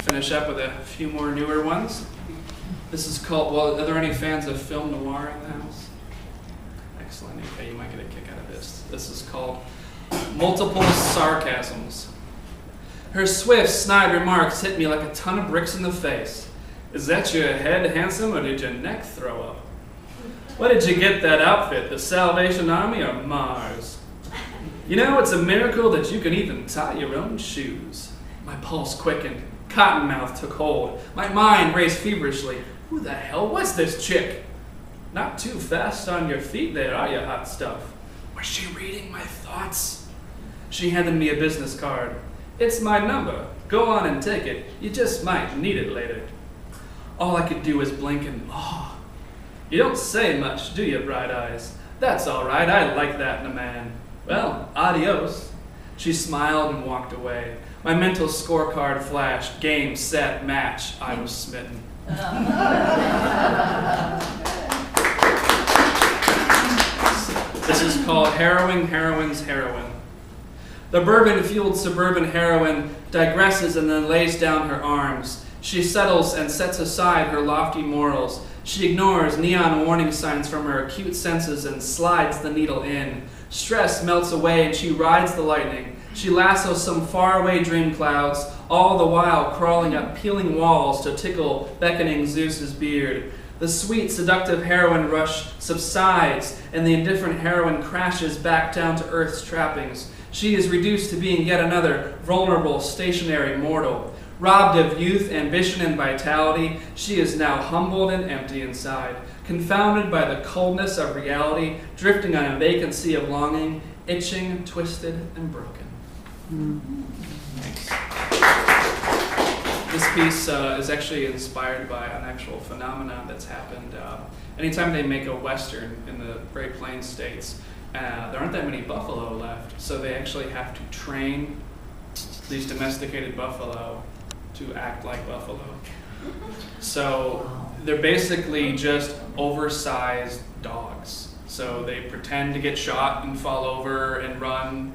Finish up with a few more newer ones. This is called, well, are there any fans of film noir in the house? Excellent. Okay, you might get a kick out of this. This is called Multiple Sarcasms. Her swift, snide remarks hit me like a ton of bricks in the face. Is that your head, handsome, or did your neck throw up? What did you get that outfit, the Salvation Army or Mars? You know, it's a miracle that you can even tie your own shoes. My pulse quickened. Cottonmouth took hold. My mind raced feverishly. Who the hell was this chick? Not too fast on your feet there, are you, hot stuff? Was she reading my thoughts? She handed me a business card. It's my number. Go on and take it. You just might need it later. All I could do was blink and awe. You don't say much, do you, bright eyes? That's all right. I like that in a man. Well, adios. She smiled and walked away. My mental scorecard flashed. Game, set, match. I was smitten. This is called Harrowing, Heroine's Heroine. The bourbon-fueled suburban heroine digresses and then lays down her arms. She settles and sets aside her lofty morals. She ignores neon warning signs from her acute senses and slides the needle in. Stress melts away and she rides the lightning. She lassos some faraway dream clouds, all the while crawling up peeling walls to tickle beckoning Zeus's beard. The sweet, seductive heroine rush subsides, and the indifferent heroine crashes back down to Earth's trappings. She is reduced to being yet another vulnerable, stationary mortal. Robbed of youth, ambition, and vitality, she is now humbled and empty inside, confounded by the coldness of reality, drifting on a vacancy of longing, itching, twisted, and broken. Thanks. This piece is actually inspired by an actual phenomenon that's happened. Anytime they make a Western in the Great Plains states, there aren't that many buffalo left, so they actually have to train these domesticated buffalo to act like buffalo. So they're basically just oversized dogs. So they pretend to get shot and fall over and run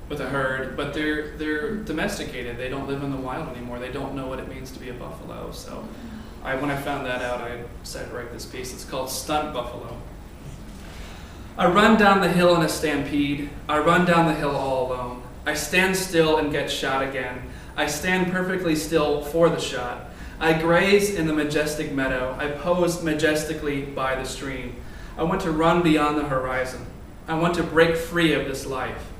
with a herd, but they're domesticated. They don't live in the wild anymore. They don't know what it means to be a buffalo. So when I found that out, I decided to write this piece. It's called Stunt Buffalo. I run down the hill in a stampede. I run down the hill all alone. I stand still and get shot again. I stand perfectly still for the shot. I graze in the majestic meadow. I pose majestically by the stream. I want to run beyond the horizon. I want to break free of this life.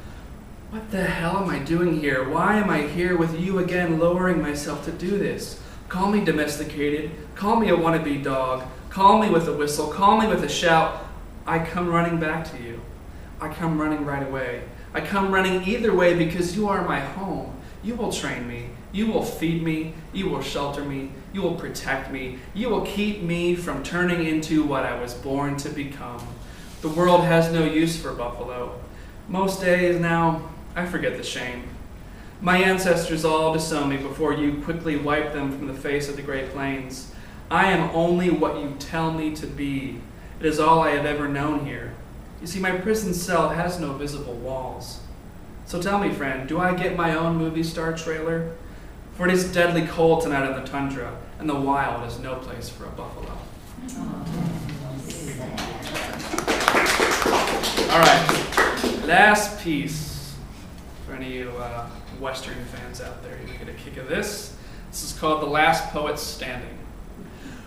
What the hell am I doing here? Why am I here with you again, lowering myself to do this? Call me domesticated. Call me a wannabe dog. Call me with a whistle. Call me with a shout. I come running back to you. I come running right away. I come running either way because you are my home. You will train me. You will feed me. You will shelter me. You will protect me. You will keep me from turning into what I was born to become. The world has no use for buffalo. Most days now, I forget the shame. My ancestors all disowned me before you quickly wiped them from the face of the Great Plains. I am only what you tell me to be. It is all I have ever known here. You see, my prison cell has no visible walls. So tell me, friend, do I get my own movie star trailer? For it is deadly cold tonight in the tundra, and the wild is no place for a buffalo. All right, last piece. For any of you Western fans out there, you get a kick of this. This is called The Last Poet Standing.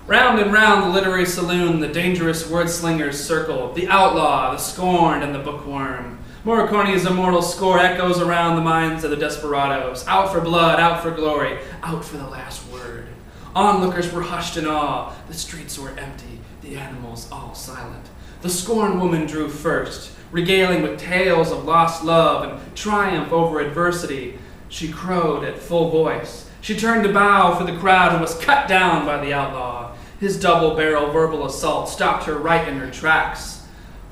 Round and round the literary saloon, the dangerous word slingers circle, the outlaw, the scorned, and the bookworm. Morriconi's immortal score echoes around the minds of the desperados. Out for blood, out for glory, out for the last word. Onlookers were hushed in awe. The streets were empty, the animals all silent. The scorned woman drew first, regaling with tales of lost love and triumph over adversity. She crowed at full voice. She turned to bow for the crowd and was cut down by the outlaw. His double-barrel verbal assault stopped her right in her tracks.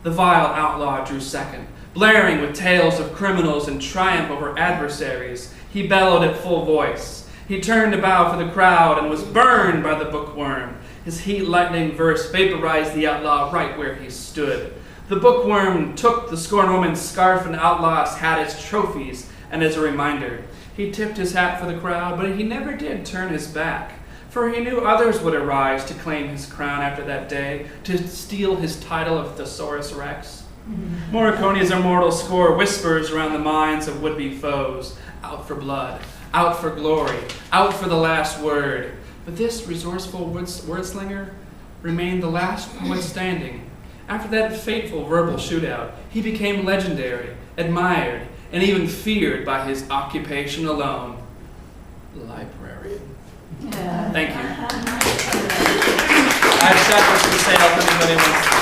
The vile outlaw drew second, blaring with tales of criminals and triumph over adversaries. He bellowed at full voice. He turned to bow for the crowd and was burned by the bookworm. His heat-lightning verse vaporized the outlaw right where he stood. The bookworm took the scorned woman's scarf and outlaw's hat as trophies and as a reminder. He tipped his hat for the crowd, but he never did turn his back, for he knew others would arise to claim his crown after that day, to steal his title of Thesaurus Rex. Morriconi's immortal score whispers around the minds of would-be foes, out for blood, out for glory, out for the last word. But this resourceful wordslinger remained the last poet standing. After that fateful verbal shootout, he became legendary, admired, and even feared by his occupation alone. Librarian. Yeah. Thank you. I have chapters for sale if anybody wants